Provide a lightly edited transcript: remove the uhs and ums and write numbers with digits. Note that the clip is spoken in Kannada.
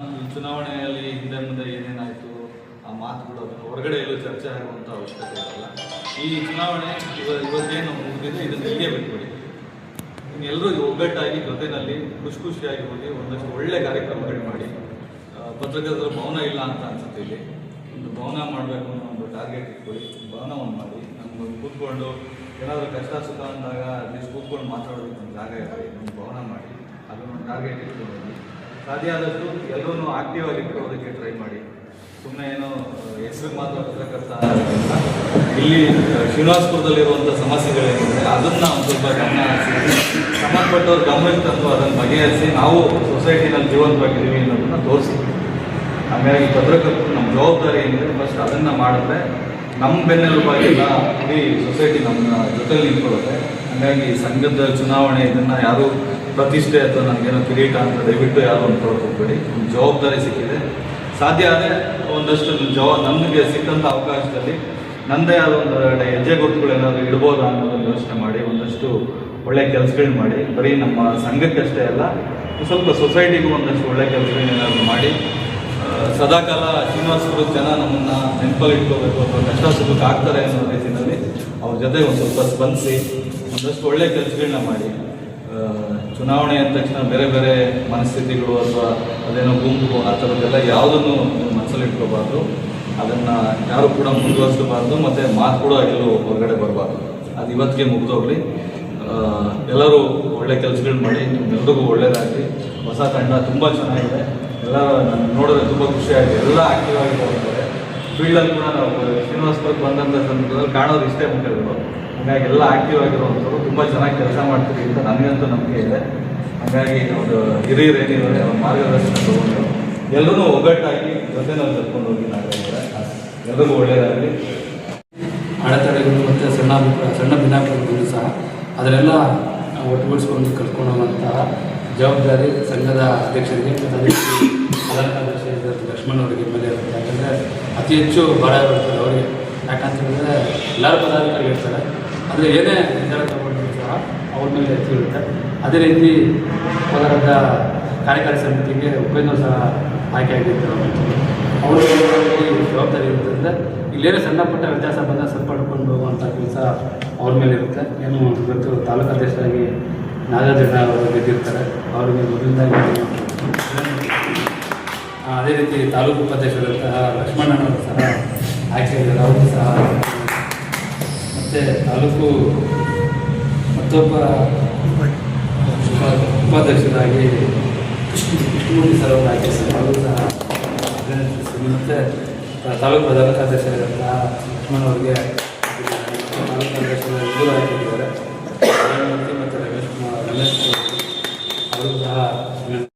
ಈ ಚುನಾವಣೆಯಲ್ಲಿ ಹಿಂದೆ ಮುಂದೆ ಏನೇನಾಯಿತು ಆ ಮಾತುಗಳು ಅದನ್ನು ಹೊರಗಡೆ ಎಲ್ಲೂ ಚರ್ಚೆ ಆಗುವಂಥ ಅವಶ್ಯಕತೆ ಇರಲ್ಲ. ಈ ಚುನಾವಣೆ ಇವತ್ತೇನು ಮುಗಿದಿದೆ ಇದನ್ನು ಇಲ್ಲಿಯೇ ಬಿಟ್ಬಿಡಿ. ಎಲ್ಲರೂ ಒಗ್ಗಟ್ಟಾಗಿ ಜೊತೆಯಲ್ಲಿ ಖುಷಿಯಾಗಿ ಹೋಗಿ ಒಂದಷ್ಟು ಒಳ್ಳೆ ಕಾರ್ಯಕ್ರಮಗಳು ಮಾಡಿ. ಪತ್ರಕರ್ತರ ಭವನ ಇಲ್ಲ ಅಂತ ಅನ್ಸುತ್ತೆ, ಇಲ್ಲಿ ಒಂದು ಭವನ ಮಾಡಬೇಕು ಅನ್ನೋ ಒಂದು ಟಾರ್ಗೆಟ್ ಇಟ್ಕೊಳ್ಳಿ, ಭವನವನ್ನು ಮಾಡಿ ನಮ್ಗೆ ಕೂತ್ಕೊಂಡು ಏನಾದರೂ ಕಷ್ಟ ಸುಖ ಅಂದಾಗ ಅಟ್ಲೀಸ್ಟ್ ಕೂತ್ಕೊಂಡು ಮಾತಾಡೋದಕ್ಕೆ ಒಂದು ಜಾಗ ಇರಲಿ, ಒಂದು ಭವನ ಮಾಡಿ ಅದನ್ನು ಟಾರ್ಗೆಟ್ ಇಟ್ಕೊಂಡು ಸಾಧ್ಯ ಆದಷ್ಟು ಎಲ್ಲರೂ ಆಕ್ಟಿವ್ ಆಗಿ ಇಟ್ಕೊಳ್ಳೋದಕ್ಕೆ ಟ್ರೈ ಮಾಡಿ. ಸುಮ್ಮನೆ ಏನೋ ಹೆಸರಿಗೆ ಮಾತ್ರ ಪತ್ರಕರ್ತ ಇಲ್ಲಿ ಶ್ರೀನಿವಾಸಪುರದಲ್ಲಿರುವಂಥ ಸಮಸ್ಯೆಗಳೇನಿದೆ ಅದನ್ನು ಒಂದು ಸ್ವಲ್ಪ ಗಮನ ಹರಿಸಿ ಸಂಬಂಧಪಟ್ಟವ್ರು ಗಮನಕ್ಕೆ ತಂದು ಅದನ್ನು ಬಗೆಹರಿಸಿ ನಾವು ಸೊಸೈಟಿನಲ್ಲಿ ಜೀವಂತವಾಗಿದ್ದೀವಿ ಅನ್ನೋದನ್ನು ತೋರಿಸಿ. ಹಾಗಾಗಿ ಪತ್ರಕರ್ತರು ನಮ್ಮ ಜವಾಬ್ದಾರಿ ಏನಿದೆ ಫಸ್ಟ್ ಅದನ್ನು ಮಾಡಿದ್ರೆ ನಮ್ಮ ಬೆನ್ನೆಲುಬಾಗಿಲ್ಲ ಇಡೀ ಸೊಸೈಟಿ ನಮ್ಮ ಜೊತೆಲಿ ನಿಂತ್ಕೊಳ್ಳುತ್ತೆ. ಹಾಗಾಗಿ ಸಂಘದ ಚುನಾವಣೆ ಇದನ್ನು ಯಾರೂ ಪ್ರತಿಷ್ಠೆ ಅಥವಾ ನನಗೇನೋ ಕಿರೀಟ ಅಂತ ದಯವಿಟ್ಟು ಯಾರು ಅಂದ್ಕೊಳ್ಳೋಕೆ ಹೋಗ್ಬೇಡಿ. ಒಂದು ಜವಾಬ್ದಾರಿ ಸಿಕ್ಕಿದೆ. ಸಾಧ್ಯ ಆದರೆ ಒಂದಷ್ಟು ನನಗೆ ಸಿಕ್ಕಂಥ ಅವಕಾಶದಲ್ಲಿ ನನ್ನದೇ ಆದ ಒಂದು ಹೆಜ್ಜೆ ಗುರುತುಗಳು ಏನಾದರೂ ಇಡ್ಬೋದಾ ಅನ್ನೋದನ್ನು ಯೋಚನೆ ಮಾಡಿ ಒಂದಷ್ಟು ಒಳ್ಳೆ ಕೆಲಸಗಳು ಮಾಡಿ. ಬರೀ ನಮ್ಮ ಸಂಘಕ್ಕಷ್ಟೇ ಅಲ್ಲ, ಸ್ವಲ್ಪ ಸೊಸೈಟಿಗೂ ಒಂದಷ್ಟು ಒಳ್ಳೆ ಕೆಲಸಗಳನ್ನೇನಾದರೂ ಮಾಡಿ ಸದಾಕಾಲ ಶ್ರೀನಿವಾಸಪುರದ ಜನ ನಮ್ಮನ್ನು ನೆನಪಲ್ಲಿ ಇಟ್ಕೋಬೇಕು ಅಥವಾ ಕಷ್ಟ ಸುಖಕ್ಕೆ ಆಗ್ತಾರೆ ಅನ್ನೋ ರೀತಿಯಲ್ಲಿ ಅವ್ರ ಜೊತೆ ಒಂದು ಸ್ವಲ್ಪ ಸ್ಪಂದಿಸಿ ಒಂದಷ್ಟು ಒಳ್ಳೆ ಕೆಲಸಗಳನ್ನ ಮಾಡಿ. ಚುನಾವಣೆ ಅಂದ ತಕ್ಷಣ ಬೇರೆ ಬೇರೆ ಮನಸ್ಥಿತಿಗಳು ಅಥವಾ ಅದೇನೋ ಗುಂಪು ಆ ಥರದ್ದೆಲ್ಲ ಯಾವುದನ್ನು ಮನಸ್ಸಲ್ಲಿ ಇಟ್ಕೋಬಾರ್ದು. ಅದನ್ನು ಯಾರು ಕೂಡ ಮುಂದುವರಿಸಬಾರ್ದು ಮತ್ತು ಮಾತು ಕೂಡ ಎಲ್ಲೂ ಹೊರಗಡೆ ಬರಬಾರ್ದು. ಅದು ಇವತ್ತಿಗೆ ಮುಗಿದೋಗ್ಲಿ. ಎಲ್ಲರೂ ಒಳ್ಳೆ ಕೆಲಸಗಳು ಮಾಡಿ, ನಿಮ್ಮೆಲ್ರಿಗೂ ಒಳ್ಳೆಯದಾಗಲಿ. ಹೊಸ ತಂಡ ತುಂಬ ಚೆನ್ನಾಗಿದೆ. ಎಲ್ಲ ನಾನು ನೋಡಿದ್ರೆ ತುಂಬ ಖುಷಿಯಾಗಿದೆ. ಎಲ್ಲ ಆ್ಯಕ್ಟಿವ್ ಆಗಿ ಹೋಗ್ತಾರೆ. ಫೀಲ್ಡಲ್ಲಿ ಕೂಡ ನಾವು ಶ್ರೀನಿವಾಸಪುರಕ್ಕೆ ಬಂದಂಥ ಸಂದರ್ಭದಲ್ಲಿ ಕಾಣೋದು ಇಷ್ಟೇ ಮುಖ್ಯಗಳು. ಹಾಗಾಗಿ ಎಲ್ಲ ಆ್ಯಕ್ಟಿವ್ ಆಗಿರುವಂಥವ್ರು ತುಂಬ ಚೆನ್ನಾಗಿ ಕೆಲಸ ಮಾಡ್ತೀವಿ ಅಂತ ನನಗಂತೂ ನಂಬಿಕೆ ಇದೆ. ಹಾಗಾಗಿ ಅವರು ಹಿರಿಯರು ಏನಿದ್ದಾರೆ ಅವ್ರ ಮಾರ್ಗದರ್ಶನ ತಗೊಂಡು ಎಲ್ಲರೂ ಒಗ್ಗಟ್ಟಾಗಿ ಜೊತೆ ನಾವು ಕರ್ಕೊಂಡು ಹೋಗಿ ನಾವಿದ್ದಾರೆ. ಎಲ್ಲರಿಗೂ ಒಳ್ಳೆಯದಾಗಲಿ. ಅಡೆತಡೆಗಳು ಮತ್ತು ಸಣ್ಣ ಭಿನ್ನಾಭಿಪ್ರಾಯಗಳು ಸಹ ಅದನ್ನೆಲ್ಲ ಒಟ್ಟುಗೂಡಿಸ್ಕೊಂಡು ಕರ್ಕೊಂಡು ಹೋಗುವಂತಹ ಜವಾಬ್ದಾರಿ ಸಂಘದ ಅಧ್ಯಕ್ಷರಿಗೆ ಮತ್ತು ಪ್ರಧಾನ ಕಾರ್ಯದರ್ಶಿ ಲಕ್ಷ್ಮಣ್ ಅವರಿಗೆ ಮೇಲೆ ಇರುತ್ತೆ. ಯಾಕಂದರೆ ಅತಿ ಹೆಚ್ಚು ಭಾರ ಇರುತ್ತದೆ ಅವರಿಗೆ. ಯಾಕಂತ ಹೇಳಿದ್ರೆ ಎಲ್ಲರೂ ಪದಾಧಿಕಾರಿಗಳು ಇರ್ತಾರೆ, ಆದರೆ ಏನೇ ನಿರ್ಧಾರ ತಗೊಂಡ್ರು ಸಹ ಅವ್ರ ಮೇಲೆ ಎತ್ತಿರುತ್ತೆ. ಅದೇ ರೀತಿ ಕೋಲಾರದ ಕಾರ್ಯಕಾರಿ ಸಮಿತಿಗೆ ಉಪೇಂದ್ರ ಸಹ ಆಯ್ಕೆ ಆಗಿರ್ತಾರೆ. ಅವರು ಜವಾಬ್ದಾರಿ ಇರುತ್ತಂದರೆ ಇಲ್ಲೇನೇ ಸಣ್ಣ ಪುಟ್ಟ ವ್ಯತ್ಯಾಸ ಬಂದಾಗ ಸರಿಪಡ್ಕೊಂಡು ಹೋಗುವಂಥ ಕೆಲಸ ಅವ್ರ ಮೇಲೆ ಇರುತ್ತೆ. ಏನು ಇವತ್ತು ತಾಲೂಕು ಅಧ್ಯಕ್ಷರಾಗಿ ನಾಗಾರ್ಜುನ ಅವರು ಗೆದ್ದಿರ್ತಾರೆ, ಅವರಿಗೆ ಮೊದಲಿಂದಾಗಿ. ಅದೇ ರೀತಿ ತಾಲೂಕು ಉಪಾಧ್ಯಕ್ಷರಂತಹ ಲಕ್ಷ್ಮಣ್ಣನವರು ಸಹ ಆಯ್ಕೆಯಾಗಿದ್ದಾರೆ, ಅವರು ಸಹ. ಮತ್ತು ತಾಲೂಕು ಮತ್ತೊಬ್ಬ ಉಪಾಧ್ಯಕ್ಷರಾಗಿ ಕೃಷ್ಣಮೂರ್ತಿ ಸರ್ ಅವರು ಆಯ್ಕೆ, ಅವರು ಸಹ ಮತ್ತು ತಾಲೂಕು ಪ್ರಧಾನ ಕಾರ್ಯದರ್ಶಿಯಾದಂತಹ ಲಕ್ಷ್ಮಣ್ ಅವರಿಗೆ ತಾಲೂಕು